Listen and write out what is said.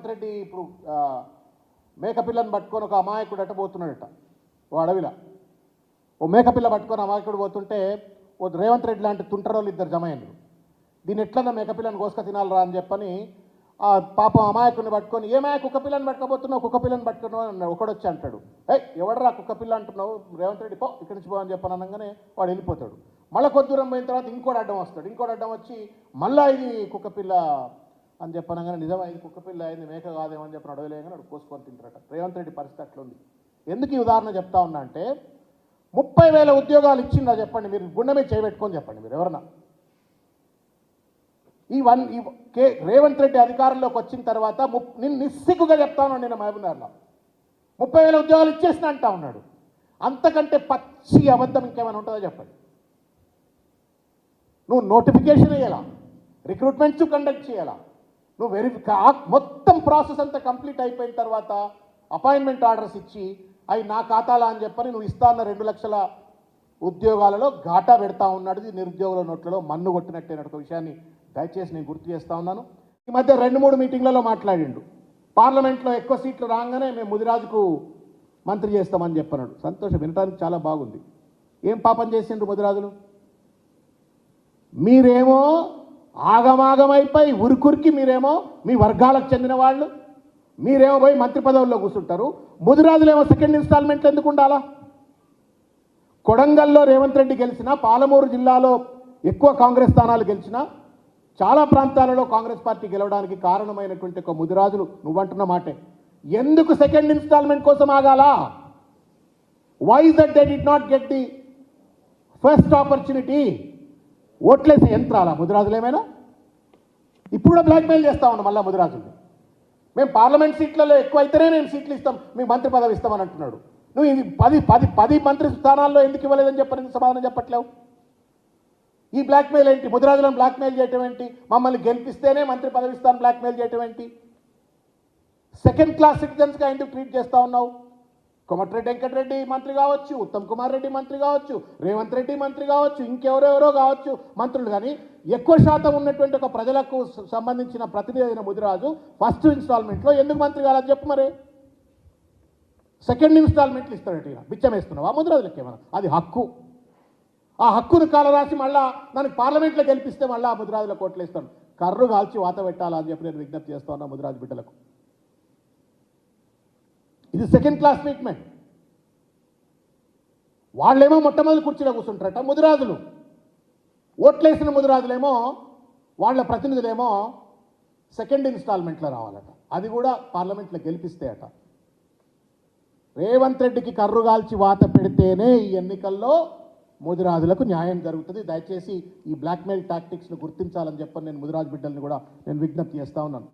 రేవంత్ రెడ్డి ఇప్పుడు మేకపిల్లని పట్టుకొని ఒక అమాయకుడు అట్ట పోతున్నాడట ఓ అడవిలో. ఓ మేకపిల్ల పట్టుకొని అమాయకుడు పోతుంటే ఓ రేవంత్ రెడ్డి లాంటి తుంటరోళ్ళు ఇద్దరు జమ అయినారు. దీన్ని ఎట్లన్నా మేకపిల్లని కోసుక తినాలరా అని చెప్పని ఆ పాపం అమాయకుడిని పట్టుకొని ఏమాయ కుక్కపిల్లని పట్టుకోబోతున్నావు, కుక్కపిల్లని పట్టుకున్నావు అన్నాడు. ఒకడొచ్చి అంటాడు, ఎవడరా కుక్కపిల్ల అంటున్నావు, రేవంత్ రెడ్డి పో ఇక్కడి నుంచి పో అని చెప్పని అనగానే వాడు వెళ్ళిపోతాడు. మళ్ళీ కొద్ది దూరం పోయిన తర్వాత ఇంకోటి అడ్డం వస్తాడు. ఇంకోటి అడ్డం వచ్చి మళ్ళీ ఇది కుక్కపిల్ల అని చెప్పనగానే నిజమా ఇది కుక్కపిల్ల అయింది మేక కాదేమో అని చెప్పిన అడవిలేగానే వాడు కోసుకొని తింటారట. రేవంత్ రెడ్డి పరిస్థితి అట్లుంది. ఎందుకు ఈ ఉదాహరణ చెప్తా ఉన్నా అంటే 30,000 ఉద్యోగాలు ఇచ్చిందా చెప్పండి, మీరు గుండె మీద చేయబెట్టుకొని చెప్పండి మీరు ఎవరన్నా. రేవంత్ రెడ్డి అధికారంలోకి వచ్చిన తర్వాత నేను నిస్సిగ్గుగా చెప్తాను, నేను మహబూబ్నగర్లో 30,000 ఉద్యోగాలు ఇచ్చేసిన అంటా ఉన్నాడు. అంతకంటే పచ్చి అబద్ధం ఇంకేమైనా ఉంటుందో చెప్పండి. నువ్వు నోటిఫికేషన్ వేయాలా, రిక్రూట్మెంట్స్ కండక్ట్ చేయాలా, నువ్వు మొత్తం ప్రాసెస్ అంతా కంప్లీట్ అయిపోయిన తర్వాత అపాయింట్మెంట్ ఆర్డర్స్ ఇచ్చి అవి నా ఖాతాలా అని చెప్పని నువ్వు ఇస్తా అన్న 2 లక్షల ఉద్యోగాలలో ఘాటా పెడతా ఉన్నాడు. నిరుద్యోగుల నోట్లలో మన్ను కొట్టినట్టే ఒక విషయాన్ని దయచేసి నేను గుర్తు చేస్తూ ఉన్నాను. ఈ మధ్య 2-3 మీటింగ్లలో మాట్లాడిండు. పార్లమెంట్లో ఎక్కువ సీట్లు రాగానే మేము ముదిరాజుకు మంత్రి చేస్తామని చెప్పన్నాడు. సంతోషం, వినడానికి చాలా బాగుంది. ఏం పాపం చేసిండ్రు ముదిరాజులు? మీరేమో ఆగమాగమైపోయి ఉరుకురికి మీరేమో మీ వర్గాలకు చెందిన వాళ్ళు మీరేమో పోయి మంత్రి పదవుల్లో కూర్చుంటారు. ముదిరాజులేమో సెకండ్ ఇన్స్టాల్మెంట్లు ఎందుకు ఉండాలా? కొడంగల్లో రేవంత్ రెడ్డి గెలిచినా, పాలమూరు జిల్లాలో ఎక్కువ కాంగ్రెస్ స్థానాలు గెలిచినా, చాలా ప్రాంతాలలో కాంగ్రెస్ పార్టీ గెలవడానికి కారణమైనటువంటి ఒక ముదిరాజులు నువ్వంటున్న మాటే. ఎందుకు సెకండ్ ఇన్స్టాల్మెంట్ కోసం ఆగాలా? Why is that they did not get the first opportunity? ఓట్లేసే యంత్రాలా ముదిరాజులు ఏమైనా? ఇప్పుడు కూడా బ్లాక్మెయిల్ చేస్తూ ఉన్నాం మళ్ళీ ముదిరాజులు. మేము పార్లమెంట్ సీట్లలో ఎక్కువ అయితేనే మేము సీట్లు ఇస్తాం, మీకు మంత్రి పదవి ఇస్తామని అంటున్నాడు. నువ్వు ఇది 10 మంత్రి స్థానాల్లో ఎందుకు ఇవ్వలేదని చెప్పని సమాధానం చెప్పట్లేవు. ఈ బ్లాక్మెయిల్ ఏంటి? ముదిరాజులను బ్లాక్మెయిల్ చేయటం ఏంటి? మమ్మల్ని గెలిపిస్తేనే మంత్రి పదవి ఇస్తాను బ్లాక్మెయిల్ చేయటం ఏంటి? సెకండ్ క్లాస్ సిటిజన్స్గా ఎందుకు ట్రీట్ చేస్తూ ఉన్నావు? కోమటిరెడ్డి వెంకటరెడ్డి మంత్రి కావచ్చు, ఉత్తమ్ కుమార్ రెడ్డి మంత్రి కావచ్చు, రేవంత్ రెడ్డి మంత్రి కావచ్చు, ఇంకెవరెవరో కావచ్చు మంత్రులు. కానీ ఎక్కువ శాతం ఉన్నటువంటి ఒక ప్రజలకు సంబంధించిన ప్రతినిధి అయిన ముదిరాజు ఫస్ట్ ఇన్స్టాల్మెంట్లో ఎందుకు మంత్రి కావాలని చెప్పు. మరి సెకండ్ ఇన్స్టాల్మెంట్లు ఇస్తాడట, బిచ్చం వేస్తున్నావా ముదిరాజులకి ఏమన్నా? అది హక్కు. ఆ హక్కును కాలరాసి మళ్ళా దానికి పార్లమెంట్లో గెలిపిస్తే మళ్ళీ ఆ ముదిరాజుల కోట్లు ఇస్తాను. కర్రు కాల్చి వాత పెట్టాలా అని చెప్పి నేను విజ్ఞప్తి చేస్తా ఉన్నా ముదిరాజు బిడ్డలకు. ఇది సెకండ్ క్లాస్ ట్రీట్మెంట్. వాళ్ళేమో మొట్టమొదటి కుర్చీలో కూర్చుంటారట ముదిరాజులు. ఓట్లేసిన ముదిరాజులేమో వాళ్ళ ప్రతినిధులేమో సెకండ్ ఇన్స్టాల్మెంట్లో రావాలట. అది కూడా పార్లమెంట్లో గెలిపిస్తే అట. రేవంత్ రెడ్డికి కర్రుగాల్చి వాత పెడితేనే ఈ ఎన్నికల్లో ముదిరాజులకు న్యాయం జరుగుతుంది. దయచేసి ఈ బ్లాక్మెయిల్ టాక్టిక్స్ను గుర్తించాలని చెప్పని నేను ముదిరాజు బిడ్డల్ని కూడా నేను విజ్ఞప్తి చేస్తా ఉన్నాను.